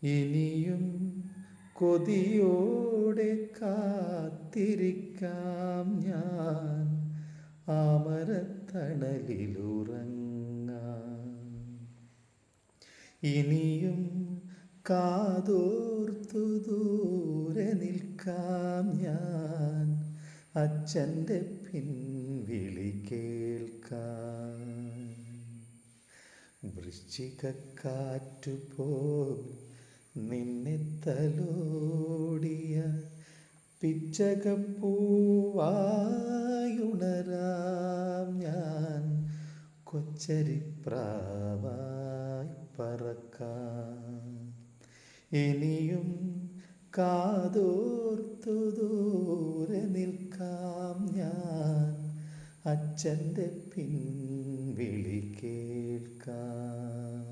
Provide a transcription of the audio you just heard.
ഇനിയും കൊതിയോടെ കാത്തിരിക്കാം ഞാൻ ആമരത്തണലിലുറങ്ങാൻ. ഇനിയും കാതോർത്തു ദൂരെ നിൽക്കാം ഞാൻ അച്ഛൻ്റെ പിൻവിളി കേൾക്കാൻ. വൃശ്ചികക്കാറ്റുപോൽ നിന്നെ തലോടിയ പിച്ചകപ്പൂവായുണരാം ഞാൻ കൊച്ചരിപ്രാവായി പറക്കാം. ഇനിയും കാതോർത്തു ദൂരെ നിൽക്കാം ഞാൻ അച്ഛൻ്റെ പിൻവിളി കേൾക്കാം.